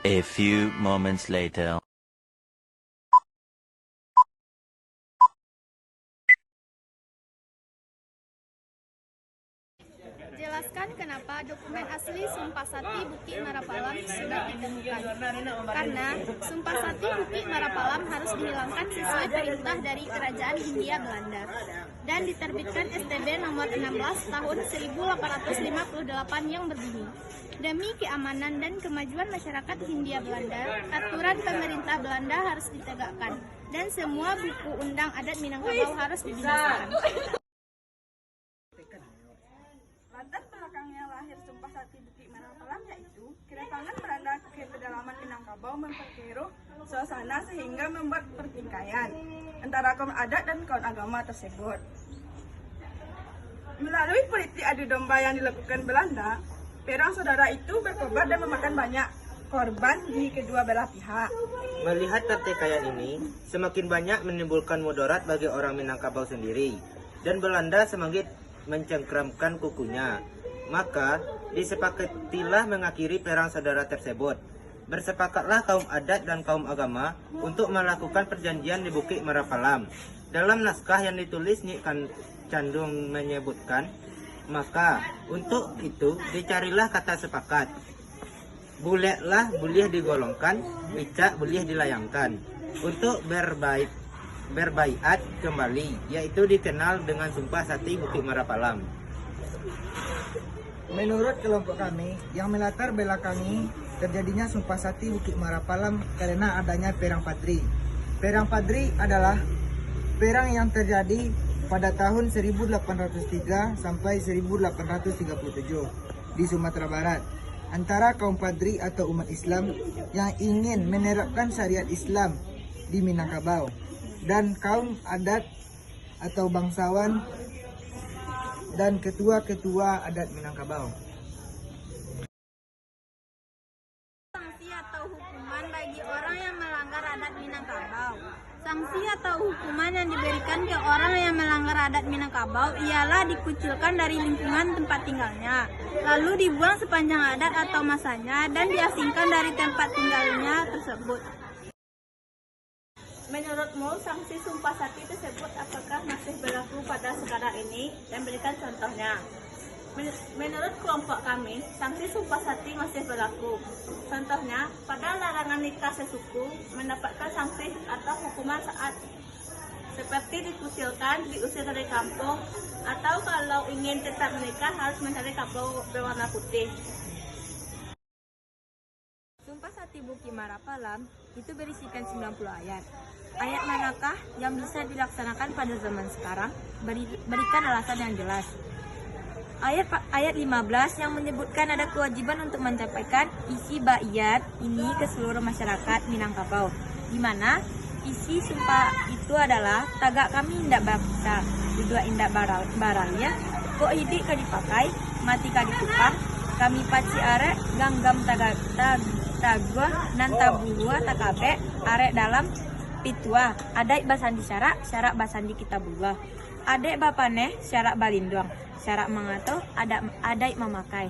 A few moments later. Jelaskan kenapa dokumen asli Sumpah Sakti Bukit Marapalam sudah ditemukan. Karena Sumpah Sakti Bukit Marapalam harus dihilangkan sesuai perintah dari Kerajaan Hindia Belanda dan diterbitkan STB nomor 16 tahun 1858 yang berbunyi, demi keamanan dan kemajuan masyarakat Hindia Belanda, aturan pemerintah Belanda harus ditegakkan dan semua buku undang adat Minangkabau harus dibinasakan. Latar belakangnya lahir Sumpah Sakti Bukit Marapalam yaitu kedatangan Belanda ke pedalaman Minangkabau memperkeruh suasana sehingga membuat pertikaian antara kaum adat dan kaum agama tersebut. Melalui politik adu domba yang dilakukan Belanda, perang saudara itu berkobar dan memakan banyak korban di kedua belah pihak. Melihat pertikaian ini, semakin banyak menimbulkan mudarat bagi orang Minangkabau sendiri, dan Belanda semakin mencengkramkan kukunya. Maka disepakatilah mengakhiri perang saudara tersebut. Bersepakatlah kaum adat dan kaum agama untuk melakukan perjanjian di Bukit Marapalam. Dalam naskah yang ditulis Nyi Candung menyebutkan, maka untuk itu dicarilah kata sepakat. Buletlah boleh digolongkan, picak boleh dilayangkan. Untuk berbaiat kembali, yaitu dikenal dengan Sumpah Sakti Bukit Marapalam. Menurut kelompok kami, yang melatar belakangi terjadinya Sumpah Sakti Bukit Marapalam karena adanya Perang Padri. Perang Padri adalah perang yang terjadi pada tahun 1803 sampai 1837 di Sumatera Barat antara kaum Padri atau umat Islam yang ingin menerapkan syariat Islam di Minangkabau dan kaum adat atau bangsawan dan ketua-ketua adat Minangkabau. Sanksi atau hukuman bagi orang yang melanggar adat Minangkabau. Sanksi atau hukuman yang diberikan ke orang yang melanggar adat Minangkabau ialah dikucilkan dari lingkungan tempat tinggalnya, lalu dibuang sepanjang adat atau masanya dan diasingkan dari tempat tinggalnya tersebut. Menurutmu, sanksi Sumpah Sakti tersebut apakah masih berlaku pada sekarang ini? Dan berikan contohnya. Menurut kelompok kami, sanksi Sumpah Sakti masih berlaku. Contohnya, pada larangan nikah sesuku mendapatkan sanksi atau hukuman saat seperti dikucilkan, diusir dari kampung, atau kalau ingin tetap menikah harus mencari kapau berwarna putih. Sumpah Sakti Bukit Marapalam itu berisikan 90 ayat. Ayat manakah yang bisa dilaksanakan pada zaman sekarang? Berikan alasan yang jelas. Ayat 15 yang menyebutkan ada kewajiban untuk menyampaikan isi baiat ini ke seluruh masyarakat Minangkabau, di mana isi sumpah itu adalah tagak kami indak baksa, dua indak barangnya, kok hidik ka dipakai, mati ka dipukang, kami paci arek, ganggam tagwa, nan tabulua takabe, arek dalam pitua, adai basandi syarak basandi kita buah, adek bapaneh syarak balinduang, syarak mengato, adai memakai.